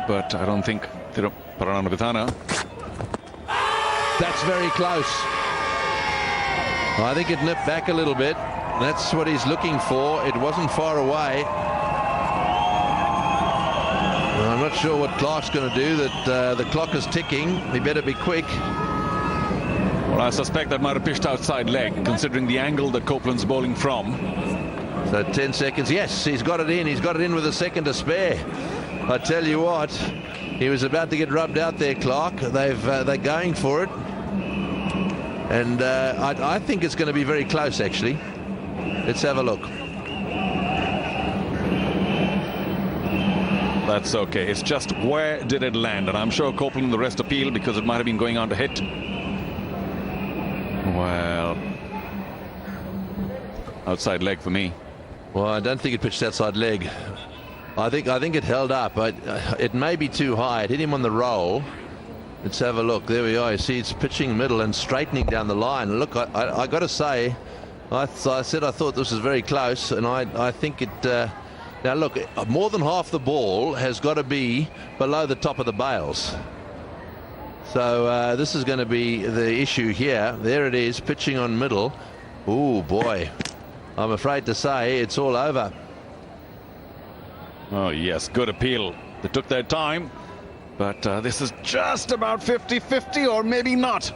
but I don't think Paranavithana. That's very close. I think it nipped back a little bit. That's what he's looking for. It wasn't far away. I'm not sure what Clark's going to do. That the clock is ticking. He better be quick. Well, I suspect that might have pitched outside leg, considering the angle that Copeland's bowling from. So 10 seconds. Yes, he's got it in. He's got it in with a second to spare. I tell you what, he was about to get rubbed out there, Clark. They're going for it. And I think it's going to be very close, actually. Let's have a look. That's okay. It's just where did it land? And I'm sure Copeland and the rest appeal because it might have been going on to hit. Well, outside leg for me. Well, I don't think it pitched outside leg. I think it held up. It may be too high. It hit him on the roll. Let's have a look. There we are. You see, it's pitching middle and straightening down the line. Look, I got to say, I said I thought this was very close, and I think it. Now look, more than half the ball has got to be below the top of the bails. So this is going to be the issue here. There it is, pitching on middle. Oh boy, I'm afraid to say it's all over. Oh yes, good appeal. They took their time, but this is just about 50-50, or maybe not.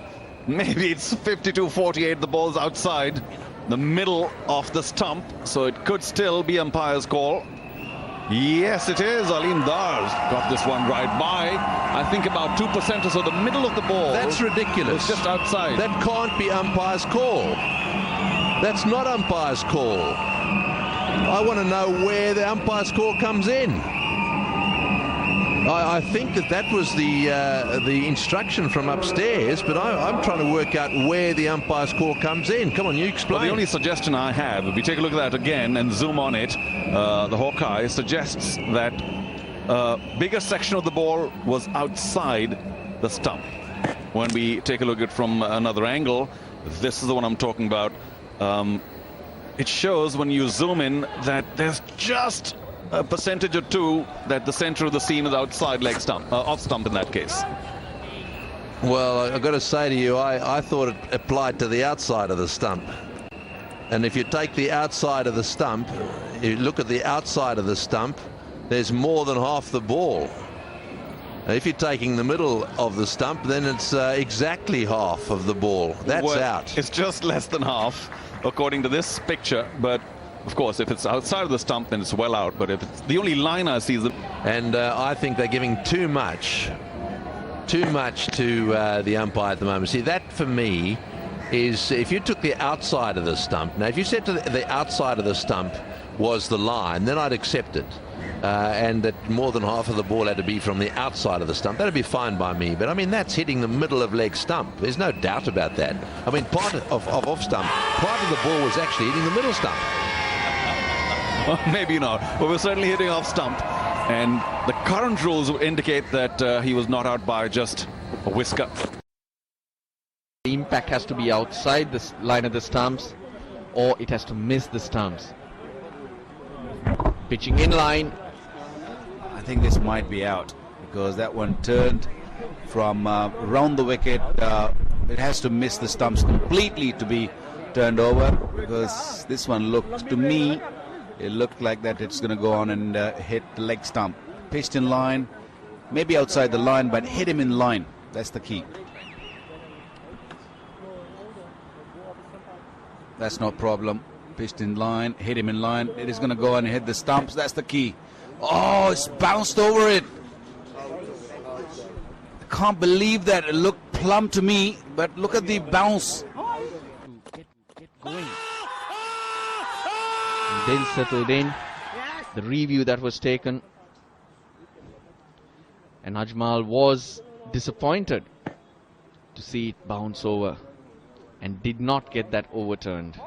Maybe it's 52-48. The ball's outside the middle of the stump, so it could still be umpire's call. Yes, it is. Alim Dar's got this one right by. I think about 2% or so, the middle of the ball. That's ridiculous. It's just outside. That can't be umpire's call. That's not umpire's call. I want to know where the umpire's call comes in. I think that was the instruction from upstairs, but I'm trying to work out where the umpire's call comes in. Come on, you explain. Well, the only suggestion I have, if we take a look at that again and zoom on it, the Hawkeye suggests that bigger section of the ball was outside the stump. When we take a look at it from another angle, this is the one I'm talking about. It shows when you zoom in that there's just a percentage or two that the center of the seam is outside leg stump, off stump in that case. Well, I've got to say to you, I thought it applied to the outside of the stump. And if you take the outside of the stump, you look at the outside of the stump, there's more than half the ball. If you're taking the middle of the stump, then it's exactly half of the ball. That's out. It's just less than half, according to this picture, but of course, if it's outside of the stump, then it's well out. But if it's the only line I see is the... And I think they're giving too much to the umpire at the moment. See, that for me is if you took the outside of the stump. Now, if you said to the outside of the stump was the line, then I'd accept it. And that more than half of the ball had to be from the outside of the stump. That'd be fine by me. But I mean, that's hitting the middle of leg stump. There's no doubt about that. I mean, part of off stump, part of the ball was actually hitting the middle stump. Well, maybe not, but we're certainly hitting off stump, and the current rules indicate that he was not out by just a whisker. The impact has to be outside the line of the stumps, or it has to miss the stumps. Pitching in line. I think this might be out because that one turned from round the wicket. It has to miss the stumps completely to be turned over, because this one looked to me, it looked like that it's going to go on and hit the leg stump. Pitched in line, maybe outside the line, but hit him in line. That's the key. That's no problem. Pitched in line, hit him in line. It is going to go on and hit the stumps. That's the key. Oh, it's bounced over it. I can't believe that. It looked plumb to me, but look at the bounce. Get going. Then settled in. The review that was taken, and Ajmal was disappointed to see it bounce over and did not get that overturned.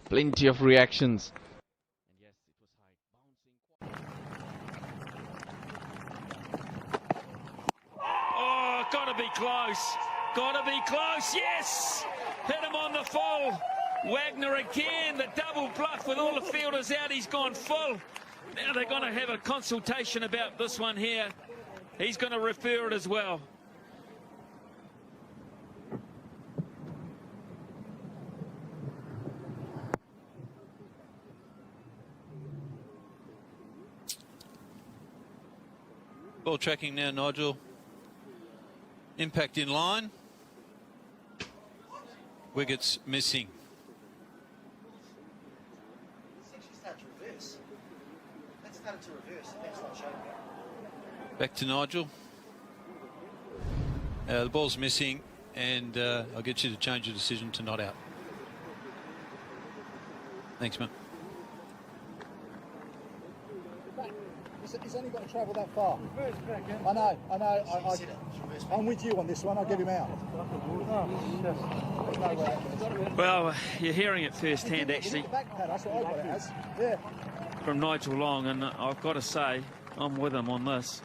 Plenty of reactions. Yes, it was high. Oh, gotta be close. Gotta be close. Yes! Hit him on the full. Wagner again, the double bluff with all the fielders out. He's gone full. Now they're going to have a consultation about this one here. He's going to refer it as well. Ball tracking now, Nigel. Impact in line. Wickets missing. Back to Nigel. The ball's missing, and I'll get you to change your decision to not out. Thanks, man. He's only got to travel that far. I know. I'm with you on this one. I'll get him out. Well, you're hearing it firsthand, actually, That's what I got it as. Yeah. from Nigel Long, and I've got to say, I'm with him on this.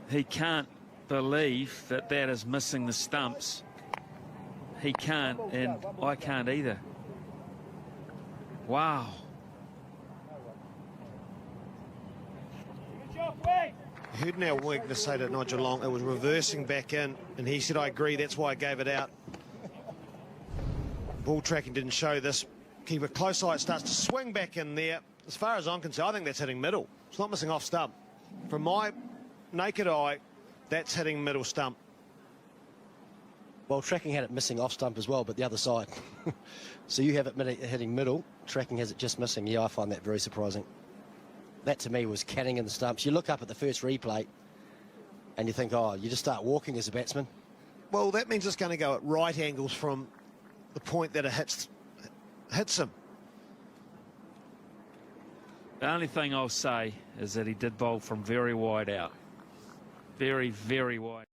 He can't believe that that is missing the stumps. He can't, and I can't either. Wow. I heard now Wagner say to Nigel Long it was reversing back in, and he said, I agree, that's why I gave it out. Ball tracking didn't show this. Keep a close eye, it starts to swing back in there. As far as I'm concerned, I think that's hitting middle. It's not missing off stump. From my naked eye, that's hitting middle stump. Well, tracking had it missing off stump as well, but the other side. So you have it hitting middle, tracking has it just missing. Yeah, I find that very surprising. That to me was canning in the stumps. You look up at the first replay and you think, oh, you just start walking as a batsman. Well, that means it's going to go at right angles from the point that it hits him. The only thing I'll say is that he did bowl from very wide out. Very, very wide.